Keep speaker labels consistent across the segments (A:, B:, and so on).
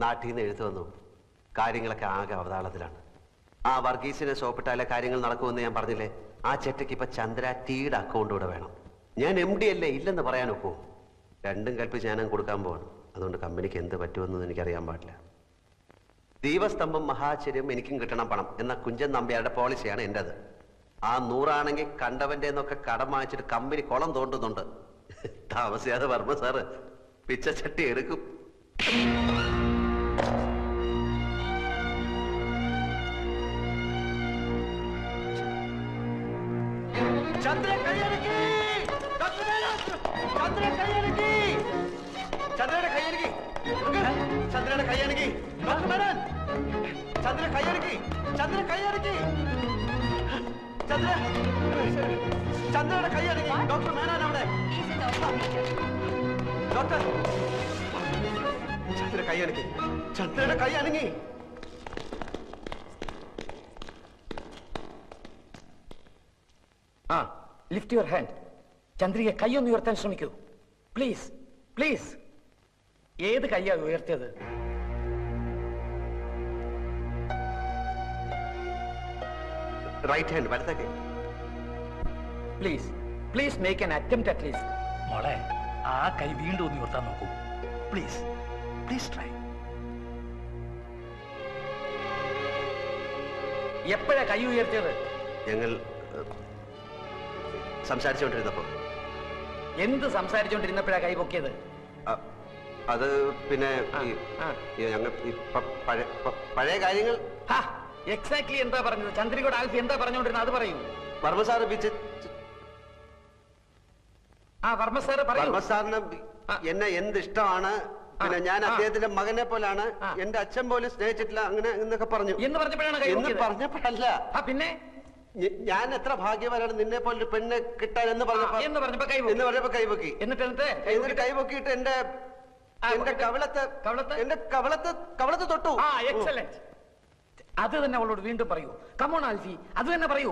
A: നാട്ടിൽ നിന്ന് എഴുത്തു വന്നു. കാര്യങ്ങളൊക്കെ ആകെ അവതാളത്തിലാണ്. ആ വർഗീസിനെ സോപ്പിട്ടാലേ കാര്യങ്ങൾ നടക്കുമെന്ന് ഞാൻ പറഞ്ഞില്ലേ? ആ ചെറ്റയ്ക്ക് ഇപ്പൊ ചന്ദ്ര ടീയുടെ അക്കൗണ്ട് കൂടെ വേണം. ഞാൻ MD അല്ലേ, ഇല്ലെന്ന് പറയാനൊക്കോ? രണ്ടും കൽപ്പിച്ച് ഞാനും കൊടുക്കാൻ പോവാണ്. അതുകൊണ്ട് കമ്പനിക്ക് എന്ത് പറ്റുമെന്ന് എനിക്കറിയാൻ പാടില്ല. ദീപസ്തംഭം മഹാചര്യം എനിക്കും കിട്ടണം പണം എന്ന കുഞ്ചൻ നമ്പ്യാരുടെ പോളിസിയാണ് എന്റേത്. ആ 100 ആണെങ്കിൽ കണ്ടവന്റെ എന്നൊക്കെ കടം വാങ്ങിച്ചിട്ട് കമ്പനി കുളം തോണ്ടുന്നുണ്ട്. താമസിയാതെ വർമ്മ സാറ് പിച്ചച്ചട്ടി എടുക്കും. ചന്ദ്രയുടെ കൈയടക്കി, ചന്ദ്രയുടെ കൈയടക്കി, ചന്ദ്ര കൈയടക്കി, ചന്ദ്ര കൈയടക്കി, ചന്ദ്രയുടെ കൈയടക്കി. ഡോക്ടർ മേനോൻ അവിടെ. ഡോക്ടർ, ചന്ദ്ര കൈയടക്കി, ചന്ദ്രയുടെ കൈ അനങ്ങി.
B: Lift your hand. ചന്ദ്രിക കൈയൊന്ന് ഉയർത്താൻ ശ്രമിക്കൂ. Please please. ഏത് കൈയാ ഉയർത്തിയത്?
A: റൈറ്റ് ഹാൻഡ്, വലത്തെ കൈ.
B: Please please make an attempt at least.
C: മോളെ, ആ കൈ വീണ്ടും ഒന്ന് ഉയർത്താൻ നോക്കൂ. Please please try.
B: എപ്പോഴാ കൈ ഉയർത്തിയത്?
A: ഞങ്ങൾ സംസാരിച്ചുകൊണ്ടിരുന്നപ്പോ.
B: എന്ത് സംസാരിച്ചുകൊണ്ടിരുന്നപ്പോഴാ കൈ പൊക്കിയത്?
A: അത് പിന്നെ ഞങ്ങൾ പഴയ കാര്യങ്ങൾ.
B: എക്സാക്ട്ലി എന്താ പറഞ്ഞത്? ചന്ദ്രികയുടെ ആൽഫി എന്താ പറഞ്ഞുകൊണ്ടിരുന്നത്? അത് പറയൂ.
A: വർമ്മ സാറ്
B: വർമ്മ സാറിന്
A: എന്നെ എന്ത് ഇഷ്ടമാണ്, പിന്നെ ഞാൻ അദ്ദേഹത്തിന്റെ മകനെ പോലാണ്, എന്റെ അച്ഛൻ പോലും സ്നേഹിച്ചിട്ടില്ല, അങ്ങനെ എന്നൊക്കെ പറഞ്ഞു.
B: എന്ന്
A: പറഞ്ഞപ്പോഴല്ല, പിന്നെ ഞാൻ എത്ര ഭാഗ്യവാനാണ് നിന്നെ പോലെ പെണ്ണ് കിട്ടാൻ എന്ന് പറഞ്ഞപ്പോ കൈപൊക്കി. എന്നിട്ട് കൈപൊക്കിയിട്ട് എന്റെ കവളത്ത് തൊട്ടു.
B: എക്സലന്റ്. അത് തന്നെ അവളോട് വീണ്ടും പറയൂ. കമോൺ ആൽഫി, അത് തന്നെ പറയൂ.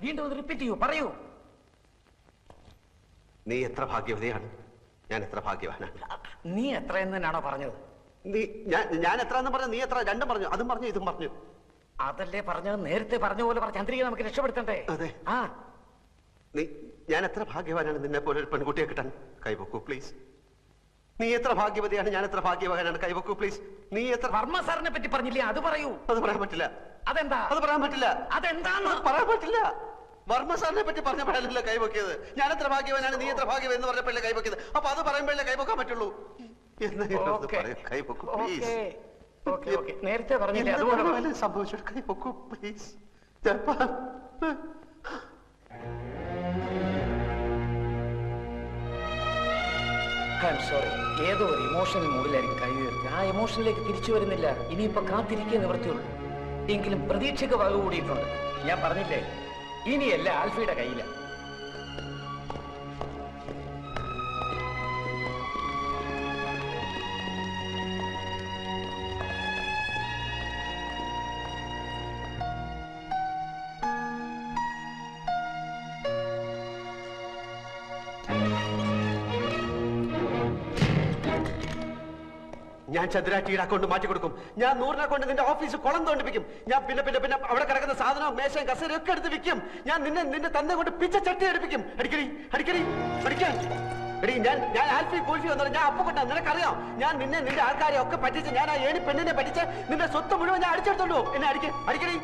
B: വീണ്ടും റിപ്പീറ്റ് ചെയ്യൂ. പറയൂ.
A: നീ എത്ര ഭാഗ്യവതിയാണ്, ഞാൻ എത്ര ഭാഗ്യവാനാണ്.
B: നീ എത്ര എന്ന് തന്നെയാണോ പറഞ്ഞത്?
A: ഞാൻ എത്ര എന്ന് പറഞ്ഞു, നീ എത്ര? രണ്ടും പറഞ്ഞു, അതും പറഞ്ഞു ഇതും പറഞ്ഞു.
B: അതല്ലേ പറഞ്ഞത്? നേരത്തെ പറഞ്ഞ പോലെ ചന്ദ്രിക നമുക്ക് രക്ഷപ്പെടുത്തണ്ടേ?
A: അതെ. ഞാൻ എത്ര ഭാഗ്യവാനാണ് നിന്നെ പോലെ ഒരു പെൺകുട്ടിയെ കിട്ടാൻ. കൈവക്കൂ പ്ലീസ്. നീ എത്ര ഭാഗ്യവതിയാണ്, ഞാൻ എത്ര ഭാഗ്യവാനാണ്. കൈവക്കൂ പ്ലീസ്. നീ എത്ര...
B: വർമ്മ സാറിനെ പറ്റി പറഞ്ഞില്ലേ? അത് പറയൂ.
A: അത് പറയാൻ പറ്റില്ല.
B: അതെന്താ?
A: അത് പറയാൻ പറ്റില്ല.
B: അതെന്താന്ന്
A: പറയാൻ പറ്റില്ല. വർമ്മ സാറിനെ പറ്റി പറഞ്ഞപ്പോഴല്ലേ കൈവക്കിയത്. ഞാൻ എത്ര ഭാഗ്യവാനാണ്, നീ എത്ര ഭാഗ്യവൻ എന്ന് പറഞ്ഞപ്പോഴല്ലേ കൈവക്കിയത്. അപ്പൊ അത് പറയുമ്പോഴല്ലേ കൈവക്കാൻ പറ്റുള്ളൂ. കൈവക്കൂ പ്ലീസ്.
B: നേരത്തെ പറഞ്ഞില്ലേ? അതുപോലെ
A: സംഭവിച്ചു. കൈവക്കൂ പ്ലീസ്.
B: സോറി, ഏതോ ഒരു ഇമോഷണൽ മൂഡിലായിരിക്കും കൈ ഉയർത്തി. ആ ഇമോഷനിലേക്ക് തിരിച്ചു വരുന്നില്ല. ഇനിയിപ്പോ കാത്തിരിക്കുക നിവൃത്തിയുള്ളൂ. എങ്കിലും പ്രതീക്ഷയ്ക്ക് വക കൂടിയിട്ടുണ്ട്. ഞാൻ പറഞ്ഞില്ലേ, ഇനിയല്ല ആൽഫിയുടെ കയ്യില.
A: ഞാൻ ചന്ദ്രാറ്റിയുടെ അക്കൗണ്ട് മാറ്റി കൊടുക്കും. ഞാൻ 100 അക്കൗണ്ട് നിന്റെ ഓഫീസ് കുളം തോണ്ടിപ്പിക്കും. ഞാൻ പിന്നെ പിന്നെ പിന്നെ അവിടെ കിടക്കുന്ന സാധനവും മേശയും കസേരയും ഒക്കെ എടുത്ത് വിൽക്കും. ഞാൻ നിന്നെ തന്നെ കൊണ്ട് പിച്ച ചട്ടി എടുപ്പിക്കും. അടിക്കാൻ എടി, ഞാൻ ആൽഫി കൂൽഫി വന്നത് ഞാൻ അപ്പൊ കൊണ്ടാ. നിനക്കറിയാം, ഞാൻ നിന്റെ ആൾക്കാരെ ഒക്കെ പറ്റിച്ച്, ഞാൻ ആ ഏണി പെണ്ണിനെ പറ്റിച്ച് നിന്റെ സ്വത്ത് മുഴുവൻ ഞാൻ അടിച്ചെടുത്തോളൂ. എന്നെ അടിക്കടി.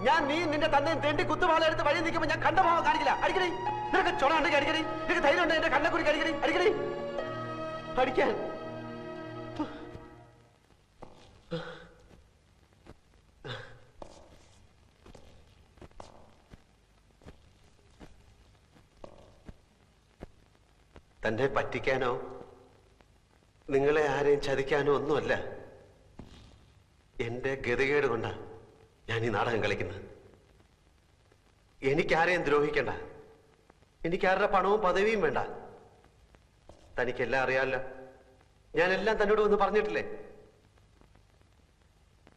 A: ഞാൻ നിന്റെ തന്നെ തെണ്ടി കുത്തുവാള എടുത്ത് വഴി നിൽക്കുമ്പോൾ ഞാൻ കണ്ട ഭാവം കാണിക്കില്ല. അടിക്കടി. നിനക്ക് ചുണ ഉണ്ടെങ്കിൽ അടിക്കടി. നിനക്ക് ധൈര്യം ഉണ്ട് എന്റെ കണ്ണക്കുറിക്ക് അടിക്കടി. അടിക്കാൻ തന്നെ പറ്റിക്കാനോ നിങ്ങളെ ആരെയും ചതിക്കാനോ ഒന്നുമല്ല. എന്റെ ഗതികേട് കൊണ്ടാ ഞാൻ ഈ നാടകം കളിക്കുന്നത്. എനിക്കാരെയും ദ്രോഹിക്കണ്ട. എനിക്കാരുടെ പണവും പദവിയും വേണ്ട. തനിക്കെല്ലാം അറിയാമല്ലോ. ഞാനെല്ലാം തന്നോട് ഒന്ന് പറഞ്ഞിട്ടില്ലേ?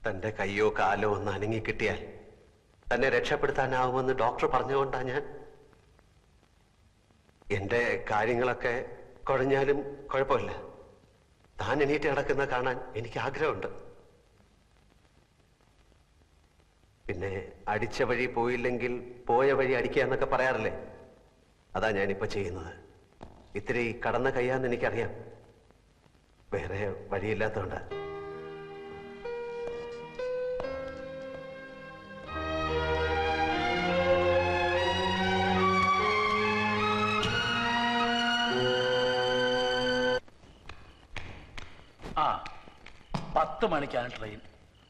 A: തന്റെ കയ്യോ കാലോ ഒന്ന് അനങ്ങി കിട്ടിയാൽ തന്നെ രക്ഷപ്പെടുത്താനാവുമെന്ന് ഡോക്ടർ പറഞ്ഞുകൊണ്ടാ ഞാൻ. എന്റെ കാര്യങ്ങളൊക്കെ കുഴഞ്ഞാലും കുഴപ്പമില്ല. താൻ എണീറ്റ് നടക്കുന്ന കാണാൻ എനിക്ക് ആഗ്രഹമുണ്ട്. പിന്നെ അടിച്ച വഴി പോയില്ലെങ്കിൽ പോയ വഴി അടിക്കുക എന്നൊക്കെ പറയാറില്ലേ, അതാ ഞാനിപ്പോ ചെയ്യുന്നത്. ഇത്തിരി കടന്ന കയ്യാന്ന് എനിക്കറിയാം, വേറെ വഴിയില്ലാത്തതുകൊണ്ട്.
C: ആ 10 മണിക്കാണ് ട്രെയിൻ.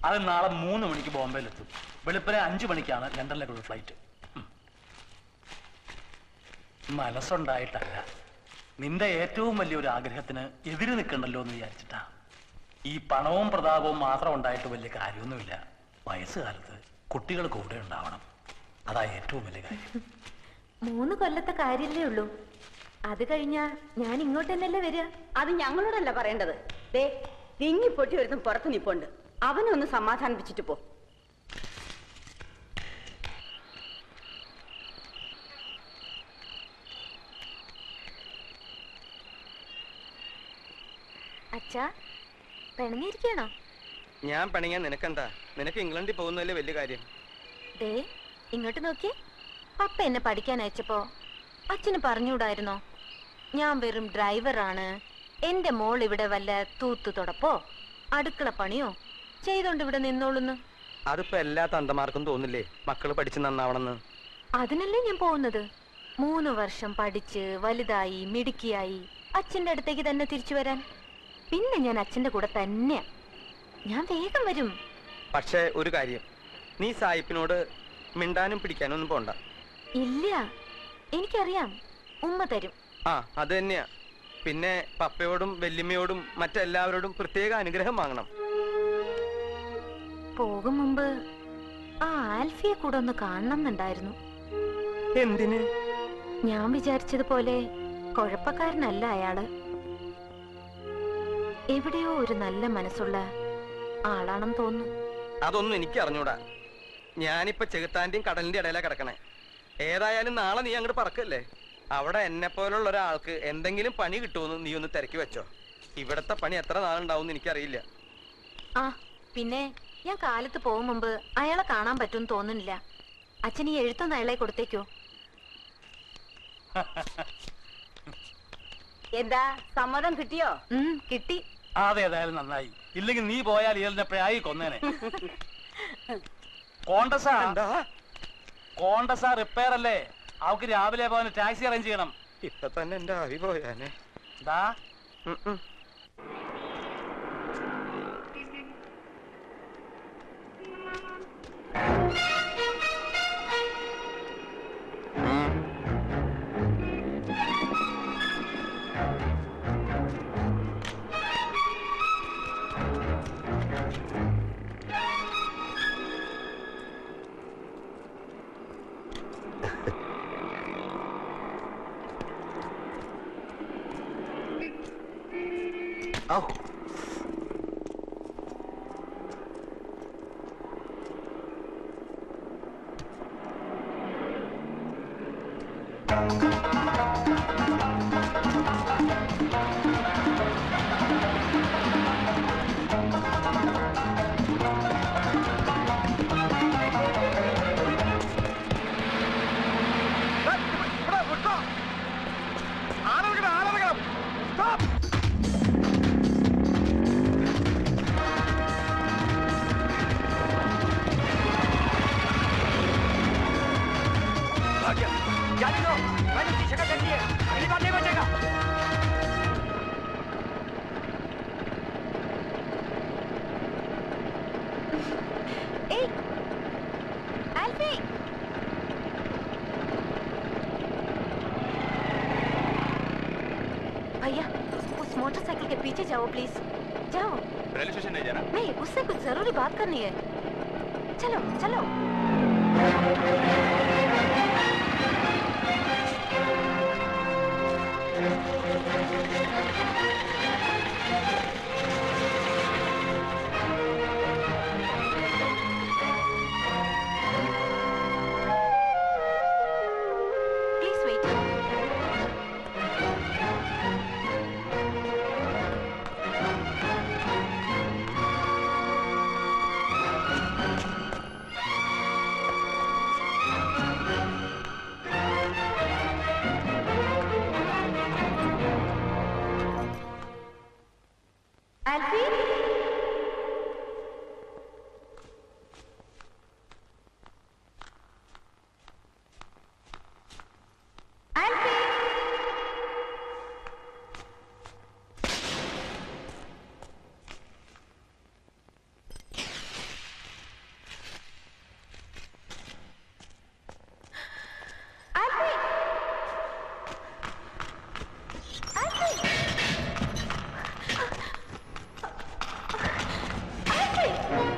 C: അത് നാളെ 3 മണിക്ക് ബോംബെയിലെത്തും. വെളുപ്പിനെ 5 മണിക്കാണ് ലണ്ടനിലേക്കുള്ള ഫ്ലൈറ്റ്. മനസ്സുണ്ടായിട്ടല്ല, നിന്റെ ഏറ്റവും വലിയൊരു ആഗ്രഹത്തിന് എതിര് നിൽക്കണ്ടല്ലോ എന്ന് വിചാരിച്ചിട്ടാ. ഈ പണവും പ്രതാപവും മാത്രം ഉണ്ടായിട്ട് വലിയ കാര്യമൊന്നുമില്ല. വയസ്സുകാലത്ത് കുട്ടികൾ കൂടെ ഉണ്ടാവണം, അതാ ഏറ്റവും വലിയ കാര്യം.
D: 3 കൊല്ലത്തെ കാര്യല്ലേ ഉള്ളൂ. അത് കഴിഞ്ഞാ ഞാൻ ഇങ്ങോട്ട് തന്നെയല്ലേ വരിക.
E: അത് ഞങ്ങളോടല്ല പറയേണ്ടത്. ദേ തിങ്ങിപ്പൊട്ടി ഒരുത്തും പുറത്ത് നിപ്പുണ്ട്, അവനെ ഒന്ന് സമാധാനിപ്പിച്ചിട്ട് പോ.
D: അച്ഛാ, പിണങ്ങിയിരിക്കണോ?
F: ഞാൻ പണിയാൻ നിനക്കെന്താ? നിനക്ക് ഇംഗ്ലണ്ടിൽ പോകുന്നതല്ലേ വലിയ കാര്യം.
D: ദേ ഇങ്ങോട്ട് നോക്കി. പപ്പ എന്നെ പഠിക്കാൻ അയച്ചപ്പോ അച്ഛന് പറഞ്ഞുകൂടായിരുന്നോ ഞാൻ വെറും ഡ്രൈവറാണ്, എന്റെ മോൾ ഇവിടെ വല്ല തൂത്തു തുടപ്പോ അടുക്കള പണിയോ ചെയ്തോണ്ട് ഇവിടെ നിന്നോളുന്നു?
F: അതിപ്പോ എല്ലാ തന്തമാർക്കും തോന്നില്ലേ മക്കള് പഠിച്ച് നന്നാവണമെന്ന്?
D: അതിനല്ലേ ഞാൻ പോകുന്നത്. 3 വർഷം പഠിച്ച് വലുതായി മിടുക്കിയായി അച്ഛന്റെ അടുത്തേക്ക് തന്നെ തിരിച്ചു വരാൻ. പിന്നെ ഞാൻ അച്ഛന്റെ കൂടെ തന്നെയാ. ഞാൻ വേഗം വരും.
F: പക്ഷേ ഒരു കാര്യം, നീ സായിപ്പിനോട് മിണ്ടാനും പിടിക്കാനും ഒന്നും പോണ്ട.
D: ഇല്ല, എനിക്കറിയാം, ഉമ്മ തരും.
F: ആ അത് തന്നെയാ. പിന്നെ പപ്പയോടും വല്യമ്മയോടും മറ്റെല്ലാവരോടും പ്രത്യേക അനുഗ്രഹം വാങ്ങണം.
D: പോകും മുമ്പ് ആ ആൽഫിയെ കൂടെ ഒന്ന് കാണണം എന്നുണ്ടായിരുന്നു.
F: എന്തിന്?
D: ഞാൻ വിചാരിച്ചതുപോലെ കുഴപ്പക്കാരനല്ല അയാള്. എവിടെയോ ഒരു നല്ല മനസ്സുള്ള ആളാണെന്ന് തോന്നുന്നു.
F: അതൊന്നും എനിക്ക് അറിഞ്ഞൂടാ. ഞാനിപ്പോ ചെകുത്താന്റെയും കടലിന്റെ ഇടയിലാ കിടക്കണേ. ഏതായാലും നാളെ നീ അങ്ങോട്ട് പറക്കല്ലേ. അവിടെ എന്നെ പോലുള്ള ഒരാൾക്ക് എന്തെങ്കിലും പണി കിട്ടുമെന്ന് നീ ഒന്ന് തിരക്കി വെച്ചോ. ഇവിടത്തെ പണി എത്ര നാളുണ്ടാവും എനിക്കറിയില്ല.
D: ആ പിന്നെ ഞാൻ കാലത്ത് പോകും മുമ്പ് അയാളെ കാണാൻ പറ്റുമെന്ന് തോന്നുന്നില്ല. അച്ഛൻ ഈ എഴുത്തൊന്ന് അയാളെ കൊടുത്തേക്കോ?
E: എന്താ സമ്മതം കിട്ടിയോ?
D: കിട്ടി.
C: അതേതായാലും നന്നായി. ഇല്ലെങ്കിൽ നീ പോയാൽ ഇയാളിനെ പ്രായി കൊന്നേനെ. കോണ്ടസാ റിപ്പയർ അല്ലേ? അവക്ക് രാവിലെ പോകാൻ ടാക്സി അറേഞ്ച് ചെയ്യണം.
F: ഇപ്പൊ തന്നെ എന്റെ ആവി പോയാനെ.
C: ദാ
A: Oh.
D: भैया उस मोटरसाइकिल के पीछे जाओ प्लीज, जाओ।
F: रेलवे स्टेशन नहीं जाना?
D: नहीं, उससे कुछ जरूरी बात करनी है। चलो चलो। Please wait. ആൽഫി ആൽഫി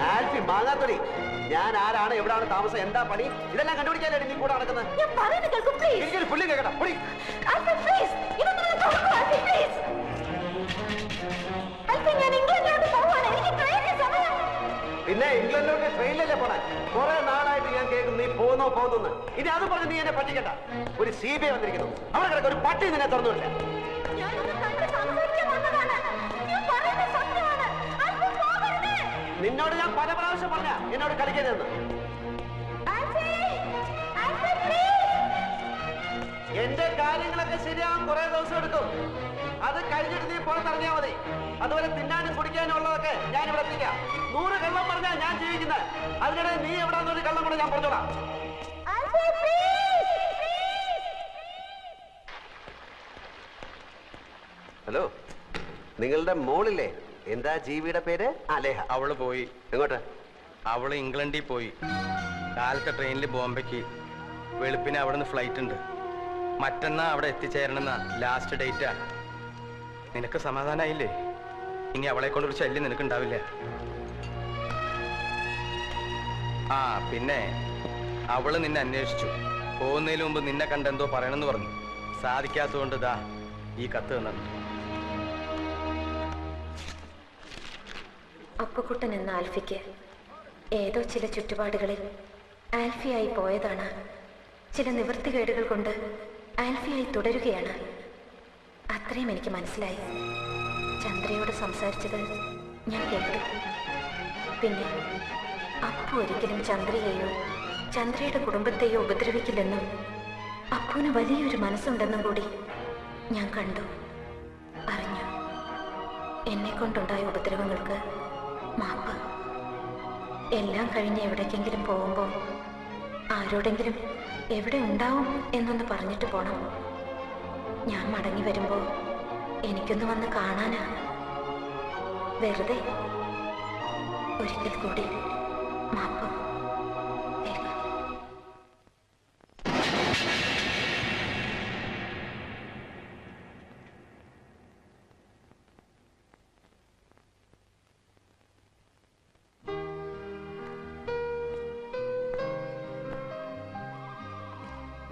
A: ആൽഫി മാങ്ങാത്തൊടി, ഞാൻ ആരാണ്, എവിടാണ് താമസം, എന്താ പണി, ഇതെല്ലാം കണ്ടുപിടിക്കാനല്ലേ നീ കൂടെ നടക്കുന്നത്?
D: ഞാൻ പറയുന്നത് കേൾക്കൂ പ്ലീസ്.
A: എനിക്കൊരു പുള്ളി കേൾക്കട്ടെ. പൊടി.
D: ആൽഫി പ്ലീസ്, ഇതൊന്നും തുറക്കൂ ആൽഫി പ്ലീസ്. ആൽഫി ഞാൻ ഇംഗ്ലണ്ടിലോട്ട് പോവാണ്, എനിക്ക് ട്രെയിനിന് സമയം.
A: പിന്നെ ഇംഗ്ലണ്ടിലോട്ട് ട്രെയിനിലല്ലേ പോണേ? കുറെ നാളായിട്ട് ഞാൻ കേൾക്കുന്നു നീ പോകുന്നു. ഇനി അത് പറഞ്ഞ് നീ എന്നെ പറ്റിക്കണ്ട. ഒരു CBI വന്നിരിക്കുന്നു, അവിടെ കിടക്ക ഒരു പട്ടി നിന്നെ തുറന്നില്ല.
D: ഞാനൊന്ന് കണ്ട് സംസാരിക്കാൻ വന്നതാണ്. ഞാൻ പറയുന്നത് സത്യമാണ്. ആൽഫി പോകരുത്.
A: നിന്നോട് ഞാൻ പല പ്രാവശ്യം പറഞ്ഞ എന്നോട് കളിക്കരുതെന്ന്.
D: ആൽഫി ആൽഫി പ്ലീസ്.
A: എന്റെ കാര്യങ്ങളൊക്കെ ശരിയാവാൻ കുറെ ദിവസം എടുക്കും. അത് കഴിഞ്ഞിട്ട് നീ പുറത്തിറങ്ങിയാൽ മതി. അതുപോലെ തിന്നാനും കുടിക്കാനും ഉള്ളതൊക്കെ ഞാൻ ഇവിടെ എത്തിക്കാം. 100 കള്ളം പറഞ്ഞാൽ ഞാൻ ജീവിക്കുന്നത്. അതിനിടെ നീ എവിടാന്നൊരു കള്ളം കൂടെ ഞാൻ പറഞ്ഞോളാം.
D: ആൽഫി പ്ലീസ്.
A: ഹലോ, നിങ്ങളുടെ മോളില്ലേ, എന്താ ജീവിയുടെ പേര്? ലേഹ.
F: അവള് പോയി.
A: എങ്ങോട്ട്?
F: അവള് ഇംഗ്ലണ്ടിൽ പോയി. കാലത്തെ ട്രെയിനിൽ ബോംബെക്ക്. വെളുപ്പിന് അവിടുന്ന് ഫ്ലൈറ്റ് ഉണ്ട്. മറ്റന്നാ അവിടെ എത്തിച്ചേരണമെന്ന ലാസ്റ്റ് ഡേറ്റാ. നിനക്ക് സമാധാനായില്ലേ? ഇനി അവളെ കൊണ്ടൊരു ശല്യം നിനക്കുണ്ടാവില്ല. ആ പിന്നെ അവള് നിന്നെ അന്വേഷിച്ചു. പോകുന്നതിന് മുമ്പ് നിന്നെ കണ്ടെന്തോ പറയണമെന്ന് പറഞ്ഞു. സാധിക്കാത്തതുകൊണ്ട് ദാ ഈ കത്ത് തന്നിട്ടുണ്ട്.
D: അപ്പുക്കുട്ടൻ എന്ന ആൽഫിക്ക് ഏതോ ചില ചുറ്റുപാടുകളിൽ ആൽഫിയായി പോയതാണ്. ചില നിവൃത്തികേടുകൾ കൊണ്ട് ആൽഫിയായി തുടരുകയാണ്. അത്രയും എനിക്ക് മനസ്സിലായി. ചന്ദ്രയോട് സംസാരിച്ചത് ഞാൻ കേട്ടു. പിന്നെ അപ്പു ഒരിക്കലും ചന്ദ്രയെയോ ചന്ദ്രയുടെ കുടുംബത്തെയോ ഉപദ്രവിക്കില്ലെന്നും അപ്പുവിന് വലിയൊരു മനസ്സുണ്ടെന്നും കൂടി ഞാൻ കണ്ടു, അറിഞ്ഞു. എന്നെ കൊണ്ടുണ്ടായ ഉപദ്രവങ്ങൾക്ക് മാപ്പ്. എല്ലാം കഴിഞ്ഞ് എവിടേക്കെങ്കിലും പോകുമ്പോൾ ആരോടെങ്കിലും എവിടെ ഉണ്ടാവും എന്നൊന്ന് പറഞ്ഞിട്ട് പോണം. ഞാൻ മടങ്ങി വരുമ്പോൾ എനിക്കൊന്ന് വന്ന് കാണാനാ. വെറുതെ. ഒരിക്കൽ കൂടി മാപ്പ്.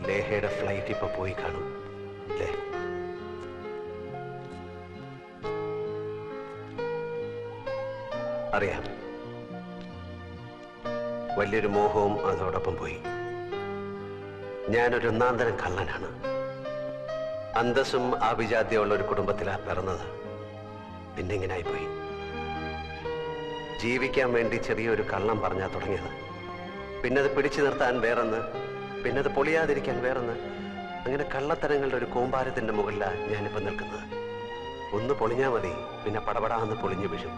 A: ലേഹയുടെ ഫ്ലൈറ്റ് ഇപ്പൊ പോയി കാണും അല്ലേ? അറിയാം, വലിയൊരു മോഹവും അതോടൊപ്പം പോയി. ഞാനൊരു ഒന്നാന്തരം കള്ളനാണ്. അന്തസ്സും ആഭിജാത്യമുള്ള ഒരു കുടുംബത്തിലാണ് പിറന്നത്. പിന്നെ ഇങ്ങനായിപ്പോയി. ജീവിക്കാൻ വേണ്ടി ചെറിയൊരു കള്ളം പറഞ്ഞാ തുടങ്ങിയത്. പിന്നെ അത് പിടിച്ചു നിർത്താൻ വേറൊന്ന്, പിന്നെ അത് പൊളിയാതിരിക്കാൻ വേറൊന്ന്. അങ്ങനെ കള്ളത്തരങ്ങളുടെ ഒരു കൂമ്പാരത്തിന്റെ മുകളിലാണ് ഞാനിപ്പോൾ നിൽക്കുന്നത്. ഒന്ന് പൊളിഞ്ഞാൽ മതി, പിന്നെ പടപടാന്ന് പൊളിഞ്ഞു വീഴും.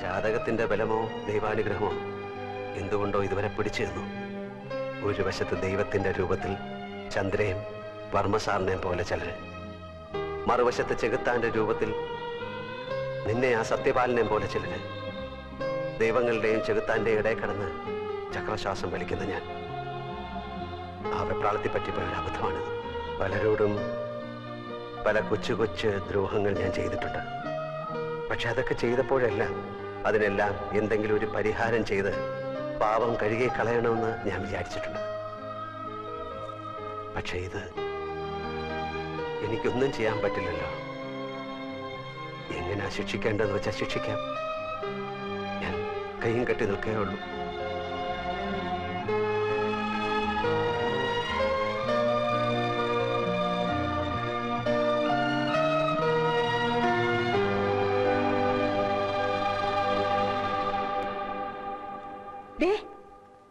A: ജാതകത്തിന്റെ ബലമോ ദൈവാനുഗ്രഹമോ എന്തുകൊണ്ടോ ഇതുവരെ പിടിച്ചു നിന്നു. ഒരു വശത്ത് ദൈവത്തിന്റെ രൂപത്തിൽ ചന്ദ്രയും വർമ്മസാറിനെയും പോലെ ചിലര്, മറുവശത്ത് ചെകുത്താന്റെ രൂപത്തിൽ നിന്നെ ആ സത്യപാലനെയും പോലെ ചിലര്. ദൈവങ്ങളുടെയും ചെകുത്താന്റെയും ഇടയിൽ കിടന്ന് ചക്രശ്വാസം വലിക്കുന്ന ഞാൻ. ആ വെപ്രാളത്തിൽ പറ്റിപ്പോയൊരു അബദ്ധമാണിത്. പലരോടും പല കൊച്ചു കൊച്ചു ദ്രോഹങ്ങൾ ഞാൻ ചെയ്തിട്ടുണ്ട്. പക്ഷെ അതൊക്കെ ചെയ്തപ്പോഴെല്ലാം അതിനെല്ലാം എന്തെങ്കിലും ഒരു പരിഹാരം ചെയ്ത് പാവം കഴുകി കളയണമെന്ന് ഞാൻ വിചാരിച്ചിട്ടുണ്ട്. പക്ഷെ ഇത് എനിക്കൊന്നും ചെയ്യാൻ പറ്റില്ലല്ലോ. എങ്ങനെയാ ശിക്ഷിക്കേണ്ടതെന്ന് വെച്ചാൽ ശിക്ഷിക്കാം. ഞാൻ കൈയും കെട്ടി നിൽക്കേ ഉള്ളൂ.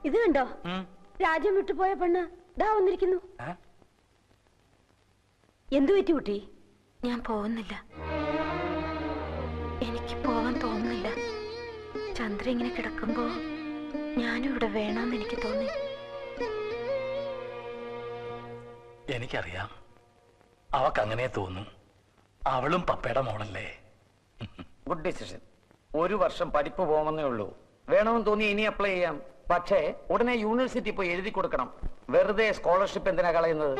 E: ഇത് കണ്ടോ? രാജ്യം വിട്ടുപോയ പെണ്ണ് ദാ വന്നിരിക്കുന്നു. എന്തു പറ്റി കുട്ടി?
D: ഞാൻ പോകുന്നില്ല. എനിക്ക് പോവാൻ തോന്നുന്നില്ല. ചന്ദ്ര ഇങ്ങനെ കിടക്കുമ്പോ ഞാനും ഇവിടെ വേണമെന്ന് എനിക്ക് തോന്നി.
C: എനിക്കറിയാം, അവക്കങ്ങനെ തോന്നും. അവളും പപ്പയുടെ മോളല്ലേ.
B: Good decision. 1 വർഷം പഠിപ്പ് പോകുമെന്നേ ഉള്ളൂ. വേണമെന്ന് തോന്നി ഇനി അപ്ലൈ ചെയ്യാം. പക്ഷേ ഉടനെ യൂണിവേഴ്സിറ്റി പോയി എഴുതി കൊടുക്കണം. വെറുതെ സ്കോളർഷിപ്പ് എന്തിനാ കളയുന്നത്?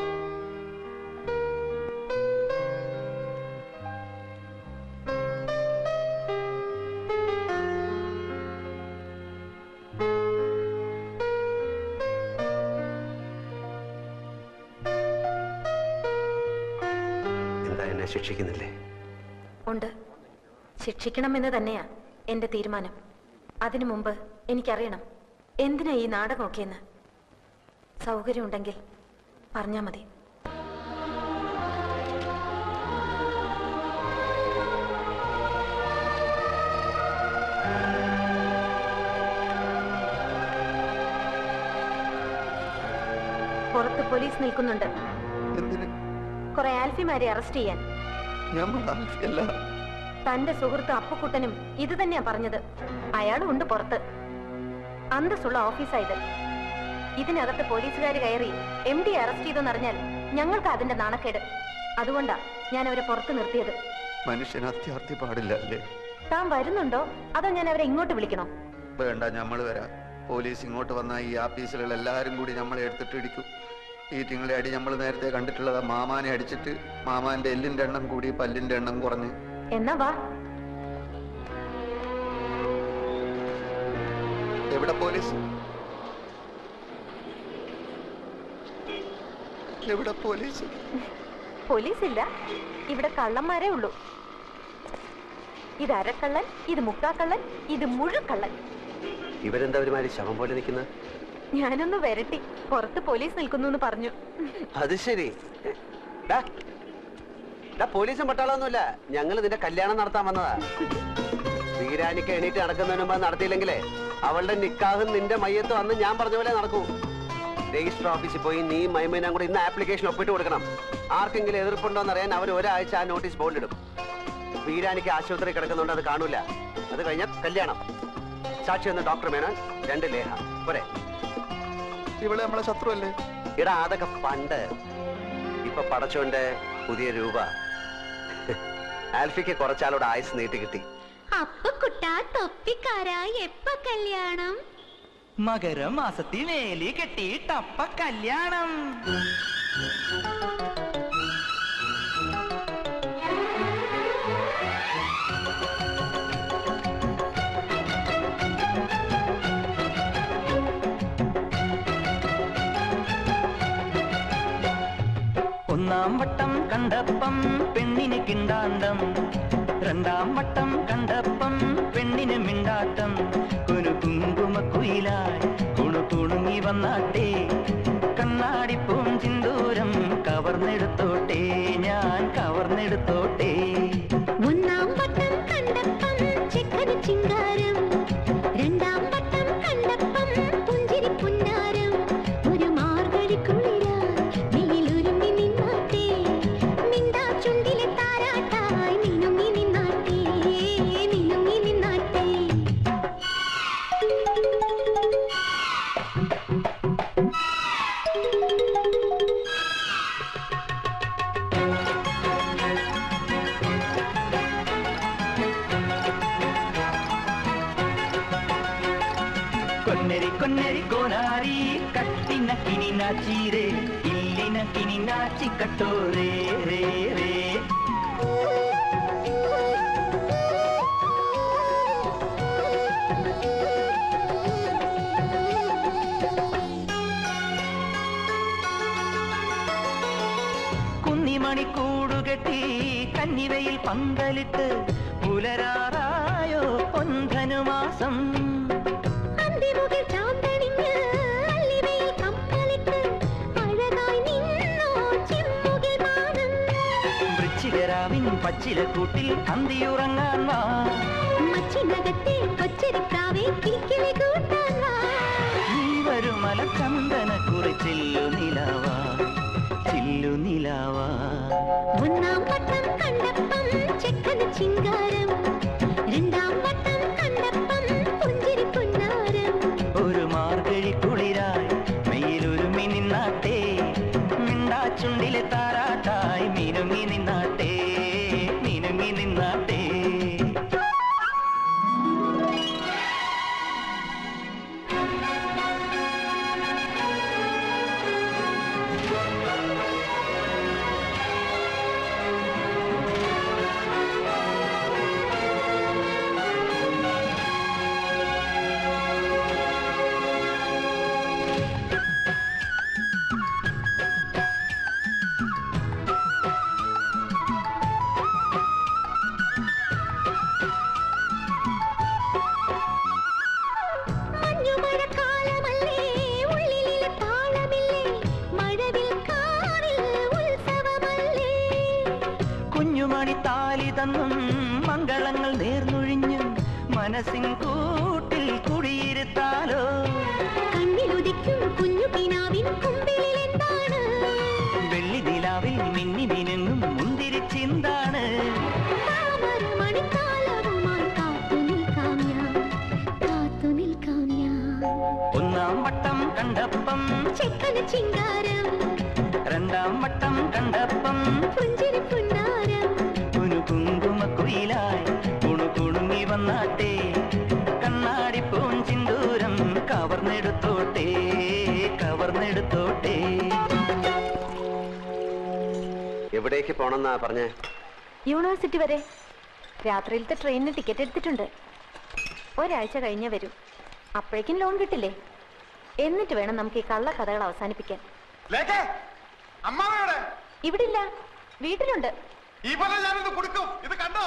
A: എന്താ എന്നെ ശിക്ഷിക്കുന്നില്ലേ?
D: ഉണ്ട്, ശിക്ഷിക്കണമെന്ന് തന്നെയാ എന്റെ തീരുമാനം. അതിനു മുമ്പ് എനിക്കറിയണം എന്തിനാ ഈ നാടകമൊക്കെയെന്ന്. സൗകര്യമുണ്ടെങ്കിൽ പറഞ്ഞാ മതി. പുറത്ത് പോലീസ് നിൽക്കുന്നുണ്ട്. കുറെ ആൽഫിമാരെ അറസ്റ്റ് ചെയ്യാൻ. തന്റെ സുഹൃത്ത് അപ്പുക്കുട്ടനും ഇത് തന്നെയാ പറഞ്ഞത്. അയാളും ഉണ്ട് പുറത്ത്. അന്തസ്സുള്ള ഓഫീസായത്. ഇതിനകത്ത് പോലീസുകാർ കയറി MD അറസ്റ്റ് ചെയ്തെന്നറിഞ്ഞാൽ ഞങ്ങൾക്ക് അതിന്റെ നാണക്കേട്. അതുകൊണ്ടാ ഞാൻ അവരെ പുറത്ത് നിർത്തിയത്.
G: മനുഷ്യന് അത്യാർത്ഥി പാടില്ല അല്ലേ?
D: താൻ വരുന്നുണ്ടോ അതോ ഞാൻ അവരെ ഇങ്ങോട്ട് വിളിക്കണോ?
G: വേണ്ട, നമ്മള് വരാം. പോലീസ് ഇങ്ങോട്ട് വന്നാൽ ഈ ആഫീസിലുള്ള എല്ലാരും കൂടി നമ്മളെ എടുത്തിട്ട് ഇടിക്കും. ഈ തിങ്കളെ അടി നമ്മൾ നേരത്തെ കണ്ടിട്ടുള്ളത്. മാമാനെ അടിച്ചിട്ട് മാമാന്റെ എല്ലിന്റെ എണ്ണം കൂടി പല്ലിന്റെ എണ്ണം കുറഞ്ഞ്.
D: എന്നാ വാ.
G: എവിടെ പോലീസ്? എവിടെ പോലീസ്?
D: പോലീസില്ല, ഇവിടെ കള്ളന്മാരേ ഉള്ളൂ. ഇത് അരക്കള്ളൻ, ഇത് മുക്കാക്കള്ളൻ, ഇത് മുഴുക്കള്ളൻ.
A: ഇവരെന്താ ഒരുമാതിരി ശവം പോലെ നിൽക്കുന്നത്?
D: ഞാനൊന്ന് വരട്ടി. പുറത്ത് പോലീസ് നിൽക്കുന്നു എന്ന് പറഞ്ഞു.
A: അത് ശരി. പോലീസും പട്ടാളൊന്നുമില്ല, ഞങ്ങൾ നിന്റെ കല്യാണം നടത്താൻ വന്നതാ. വീരാനിക്ക് എണീറ്റ് നടക്കുന്നതിന് മുമ്പ് നടത്തിയില്ലെങ്കിലേ അവളുടെ നിക്കാഹും നിന്റെ മയ്യത്തും അന്ന് ഞാൻ പറഞ്ഞ പോലെ നടക്കൂ. രജിസ്റ്റർ ഓഫീസിൽ പോയി നീ മൈമേനും കൂടി ഇന്ന് ആപ്ലിക്കേഷൻ ഒപ്പിട്ട് കൊടുക്കണം. ആർക്കെങ്കിലും എതിർപ്പുണ്ടോന്ന് അറിയാൻ അവർ ഒരാഴ്ച ആ നോട്ടീസ് ബോർഡിലിടും. വീരാനിക്ക് ആശുപത്രി കിടക്കുന്നുണ്ട്, അത് കാണൂല. അത് കഴിഞ്ഞ കല്യാണം. സാക്ഷി ഒന്ന് ഡോക്ടർ മേനോൻ, 2 ലേഹ പോരെ.
G: ഇവിടെ നമ്മളെ ശത്രു അല്ലേ?
A: ഇടാ അതൊക്കെ പണ്ട്. ഇപ്പൊ പടച്ചോന്റെ പുതിയ രൂപ. ആൽഫിക്ക് കുറച്ചാളോട് ആയുസ് നീട്ടി കിട്ടി.
H: അപ്പക്കുട്ടാ തൊപ്പിക്കാരാ എപ്പ കല്യാണം?
I: മകരമാസത്തിൽ വേലി കെട്ടിയിട്ടപ്പ കല്യാണം. ഒന്നാം വട്ടം കണ്ടപ്പം പെണ്ണിന് കിണ്ടാണ്ടം, 2ാം വട്ടം കണ്ടപ്പം പെണ്ണിന് മിണ്ടാട്ടം. ഒരു കുങ്കുമക്കുയിലായി കുണുകുണുങ്ങി വന്നാട്ടെ, കണ്ണാടിപ്പൂം ചിന്തൂരം കവർന്നെടുത്തോട്ടെ, ഞാൻ കവർന്നെടുത്തോട്ടെ.
H: ഒന്നാം വട്ടം കണ്ടപ്പം ചെക്കന് ചിങ്കാരം, 2ാം വട്ടം കണ്ടപ്പം പുഞ്ചിരി പുന്നാരം. ഒരു മാർഗഴിക്കുളിരായി നീയിലൊരുങ്ങി നിന്നാട്ടെ, നിന്താ ചുണ്ടിലെ താരാട്ടായി നിനുങ്ങി നിന്നാട്ടെ, നിനുങ്ങി നിന്നാട്ടെ.
I: కొన్నెరి కొన్నెరి కోనారి కట్టిన కిని నాచిరే, ఇల్లిన కిని నాచి కట్టోరే రే రే. കുന്നിമണി കൂടുകെട്ടി കന്നിവയിൽ പന്തലിട്ട് പുലരാറായോ പൊൻധനുമാസം.
H: അന്തിമുകിൽ ചാന്തണിഞ്ഞ് അല്ലിവയിൽ കപ്പലിട്ട് അഴകായി നിന്നോ ചെമ്മുകിൽ മാനം.
I: വൃശ്ചികരാവിൻ പച്ചിലക്കൂട്ടിൽ അന്തിയുറങ്ങാൻ വാ,
H: മച്ചിനകത്തെ കൊച്ചരിപ്രാവേ കിളിക്കിളി കൂട്ടാൻ വാ.
I: നീ വരുമല ചന്ദന കുറിച്ചില്ലു നിലാവാ, ചില്ലു നിലാവാ.
H: ഒന്നാം വട്ടം കണ്ടപ്പം ചെക്കന് ചിങ്കാരം,
I: മാവേലി തന്നും മംഗളങ്ങൾ നേർന്നൊഴിഞ്ഞും മനസ്സിൻ കൂട്ടിൽ കുടിയിരുത്താലോ.
H: കണ്ണിലുദിക്കും കുഞ്ഞു കിനാവിൻ കുമ്പിളിൽ എന്താണ്?
I: വെള്ളി നിലാവിൽ മിന്നി മിനുങ്ങും മുന്തിരിച്ചിന്താണ്.
H: മണിക്കാലവുമായി കാത്തു നിൽക്കാം ഞാൻ, കാത്തു നിൽക്കാം ഞാൻ.
I: ഒന്നാം വട്ടം കണ്ടപ്പം
H: ചെക്കന് ചിങ്കാരം,
I: രണ്ടാം വട്ടം കണ്ടപ്പം
H: പുഞ്ചിരി പുന്നാരം.
I: കുനു കുങ്കുമക്കുയിലായി കുണുകുണുങ്ങി വന്നാട്ടെ, കണ്ണാടി പൂഞ്ചിന്തൂരം കവർന്നെടുത്തോട്ടെ, കവർന്നെടുത്തോട്ടെ.
A: എവിടേക്ക് പോണെന്നാ പറഞ്ഞേ?
D: യൂണിവേഴ്സിറ്റി വരെ. രാത്രിയിലത്തെ ട്രെയിനിന് ടിക്കറ്റ് എടുത്തിട്ടുണ്ട്. ഒരാഴ്ച കഴിഞ്ഞേ വരും. അപ്പോഴേക്കും ലോൺ കിട്ടില്ലേ? എന്നിട്ട് വേണം നമുക്ക് ഈ കള്ള കഥകൾ അവസാനിപ്പിക്കാൻ. ഇവിടെ ഇല്ല, വീട്ടിലുണ്ട്.
J: ഞാനിത് കൊടുക്കും. ഇത് കണ്ടോ?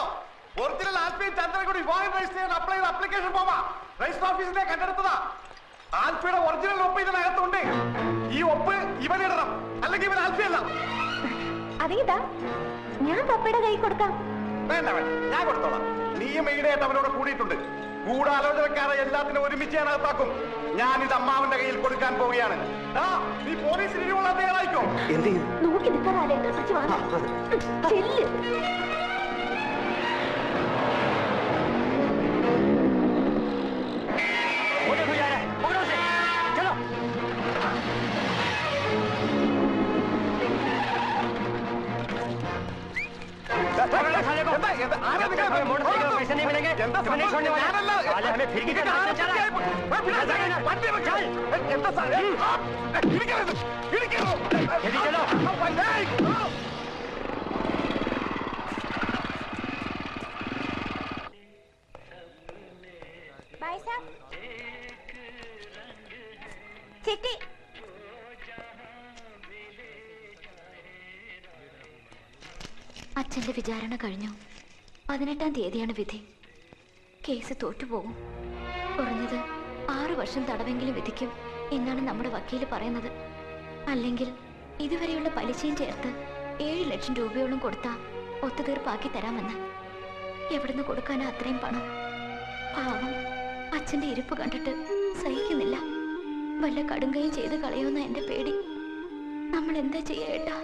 J: ഒറിജിനൽ ആൽഫിയും ചന്ദ്രൻ കൂടി വിവാഹം രജിസ്റ്റർ ചെയ്യാൻ അപ്ലൈ ചെയ്ത അപ്ലിക്കേഷൻ ഫോമാ. രജിസ്റ്റർ ഓഫീസിലെ കണ്ടെടുത്തതാ. ആൽഫിയുടെ ഒറിജിനൽ ഒപ്പ് ഇതിനകത്തുണ്ട്. ഈ ഒപ്പ് ഇവനിടണം, അല്ലെങ്കിൽ ഇവൻ ആൽഫിയല്ല.
D: അതേതാ? ഞാൻ പപ്പയുടെ കൈ കൊടുക്കാം.
J: വേണ്ട വേണ്ട, ഞാൻ കൊടുത്തോളാം. നീയും ഈടായിട്ട് അവനോട് കൂടിയിട്ടുണ്ട്. ഗൂഢാലോചനക്കാരെ എല്ലാത്തിനും ഒരുമിച്ച് ഞാൻ അകത്താക്കും. ഞാൻ ഇത് അമ്മാവന്റെ കയ്യിൽ കൊടുക്കാൻ പോവുകയാണ്. നീ പോലീസിന് ഇനിയുള്ള തയ്യാറായിക്കോ?
D: നോക്കി നിൽക്കാതെ ചെല്ല്.
H: ചിട്ടി അച്ഛന്റെ വിചാരണ കഴിഞ്ഞു. 18-ാം തീയതിയാണ് വിധി. കേസ് തോറ്റുപോകും. കുറഞ്ഞത് 6 വർഷം തടവെങ്കിലും വിധിക്കും എന്നാണ് നമ്മുടെ വക്കീല് പറയുന്നത്. അല്ലെങ്കിൽ ഇതുവരെയുള്ള പലിശയും ചേർത്ത് 7 ലക്ഷം രൂപയോളം കൊടുത്താ ഒത്തുതീർപ്പാക്കി തരാമെന്ന്. എവിടുന്ന് കൊടുക്കാനാ അത്രയും പണം? പാവം അച്ഛന്റെ ഇരിപ്പ് കണ്ടിട്ട് സഹിക്കുന്നില്ല. വല്ല കടുങ്കയും ചെയ്ത് കളയുമെന്ന എന്റെ പേടി. നമ്മൾ എന്താ ചെയ്യാ ഏട്ടാ?